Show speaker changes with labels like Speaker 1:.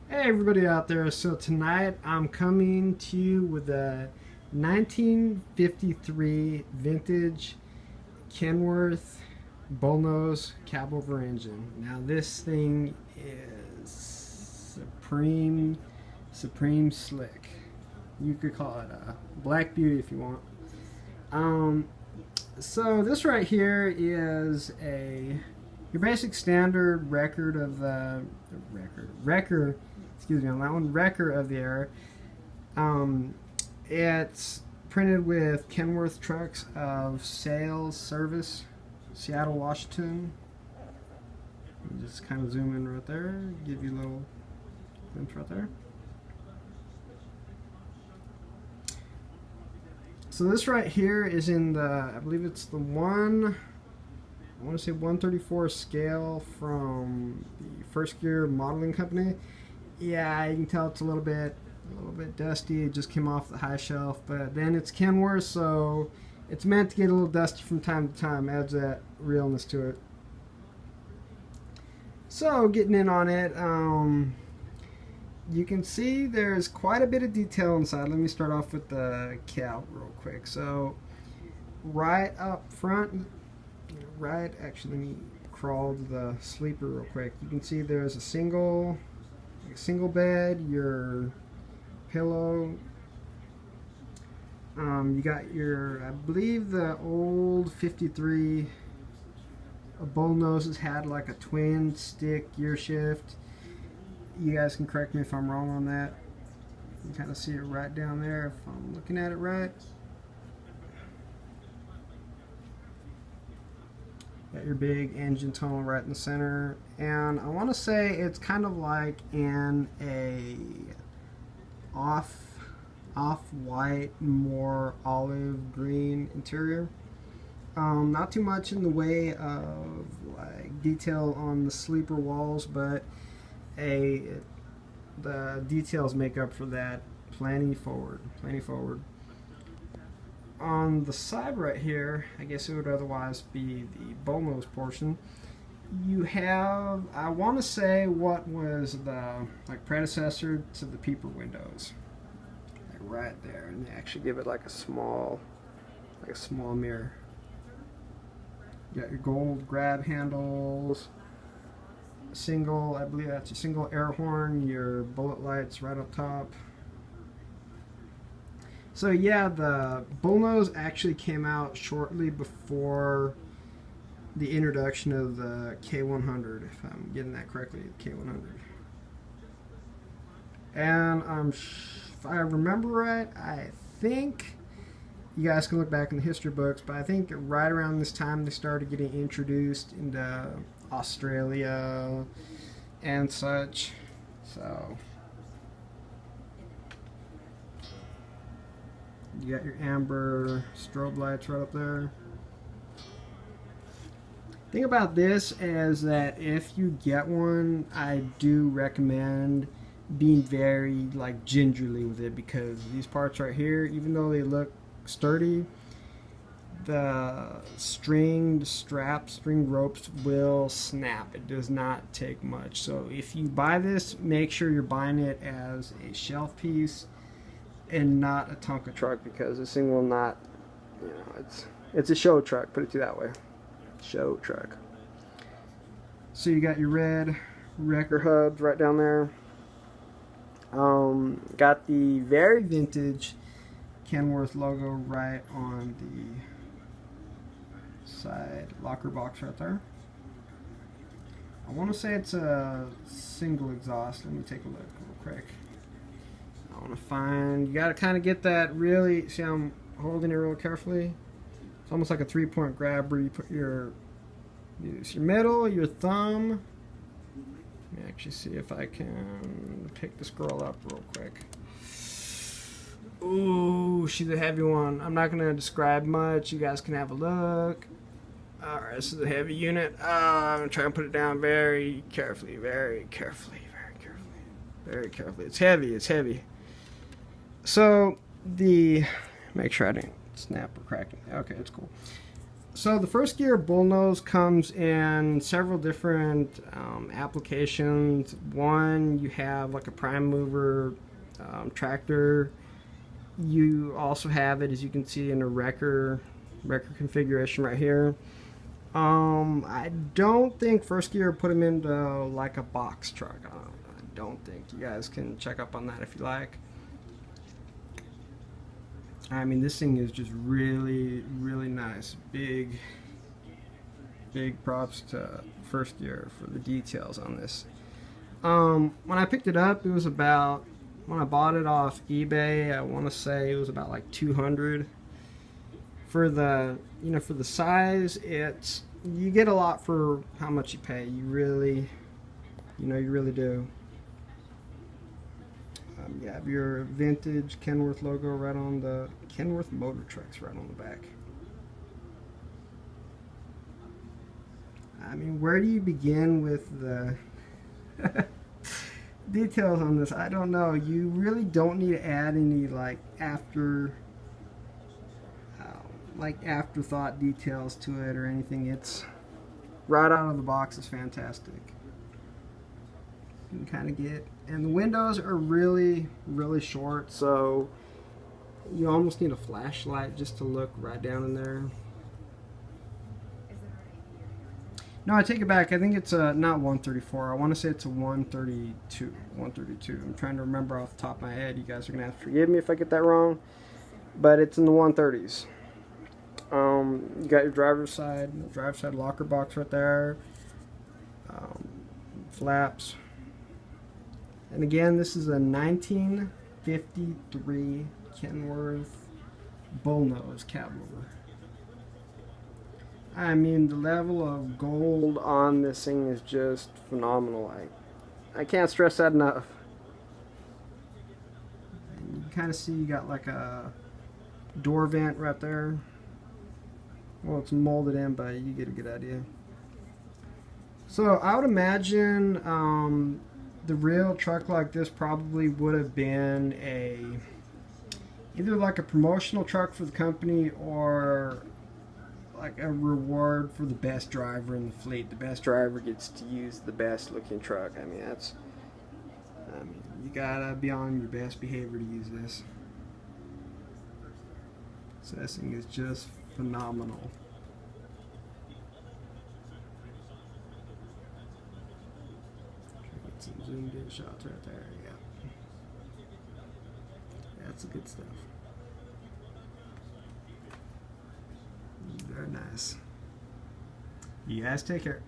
Speaker 1: Hey everybody out there, so tonight I'm coming to you with a 1953 vintage Kenworth bullnose cab over engine. Now this thing is supreme slick. You could call it a black beauty if you want. Um, so this right here is your basic standard record of record. Excuse me on that one. Wrecker of the era. It's printed with Kenworth trucks of sales service, Seattle, Washington. Just kind of zoom in right there. Give you a little glimpse right there. So this right here is in the, I believe it's the I want to say 134 scale from the First Gear Modeling Company. Yeah, you can tell it's a little bit dusty. It just came off the high shelf, but then it's Kenworth, so it's meant to get a little dusty from time to time. Adds that realness to it. So getting in on it, you can see there's quite a bit of detail inside. Let me start off with the cab real quick. So right up front, actually let me crawl to the sleeper real quick. You can see there's a single bed, your pillow. You got I believe the old 53 bullnoses had like a twin stick gear shift. You guys can correct me if I'm wrong on that. You can kind of see it right down there if I'm looking at it right. Got your big engine tunnel right in the center, and I want to say it's kind of like in a off-white, more olive green interior. Not too much in the way of like detail on the sleeper walls, but the details make up for that plenty forward. On the side right here, I guess it would otherwise be the bullnose portion. You have, I want to say, what was the predecessor to the peeper windows, like right there, and they actually give it like a small mirror. You got your gold grab handles, I believe that's a single air horn, your bullet lights right up top. So yeah, the bullnose actually came out shortly before the introduction of the K100, if I'm getting that correctly, the K100. And if I remember right, I think, you guys can look back in the history books, but I think right around this time they started getting introduced into Australia and such. So you got your amber strobe lights right up there. Thing about this is that if you get one, I do recommend being very gingerly with it, because these parts right here, even though they look sturdy, the string ropes will snap. It does not take much. So if you buy this, make sure you're buying it as a shelf piece and not a Tonka truck, because this thing will not, it's a show truck, put it to that way. Show truck. So you got your red wrecker hubs right down there. Got the very vintage Kenworth logo right on the side locker box right there. I want to say it's a single exhaust. Let me take a look real quick. I want to find, you got to kind of get that really, see I'm holding it real carefully. It's almost like a 3-point grab where you put use your middle, your thumb. Let me actually see if I can pick the scroll up real quick. Ooh, she's a heavy one. I'm not going to describe much. You guys can have a look. Alright, this is a heavy unit. I'm going to try and put it down very carefully. It's heavy. So, make sure I didn't snap or crack it. Okay, it's cool. So the first gear bullnose comes in several different applications. One, you have like a prime mover tractor. You also have it, as you can see, in a wrecker configuration right here. I don't think first gear put them into like a box truck. I don't think. You guys can check up on that if you like. I mean, this thing is just really, really nice. Big props to first gear for the details on this. When I picked it up, it was about, when I bought it off eBay, I want to say it was about like 200. For the, for the size, you get a lot for how much you pay. You really, you really do. You have your vintage Kenworth logo right on the Kenworth motor trucks right on the back. I mean, where do you begin with the details on this? I don't know. You really don't need to add any afterthought details to it or anything. It's right out of the box is fantastic. You can kind of get, and the windows are really, really short, so you almost need a flashlight just to look right down in there. No, I take it back. I think it's not 134. I want to say it's a 132. 132. I'm trying to remember off the top of my head. You guys are going to have to forgive me if I get that wrong. But it's in the 130s. You got your driver's side locker box right there. Flaps. And again, this is a 1953 Kenworth bullnose cab over. I mean, the level of gold on this thing is just phenomenal. I can't stress that enough. And you can kind of see you got like a door vent right there. Well, it's molded in, but you get a good idea. So I would imagine the real truck like this probably would have been either like a promotional truck for the company or like a reward for the best driver in the fleet. The best driver gets to use the best looking truck. I mean, you gotta be on your best behavior to use this. So this thing is just phenomenal. Get some zoomed in shots right there. Yeah, that's the good stuff. Very nice. You guys take care.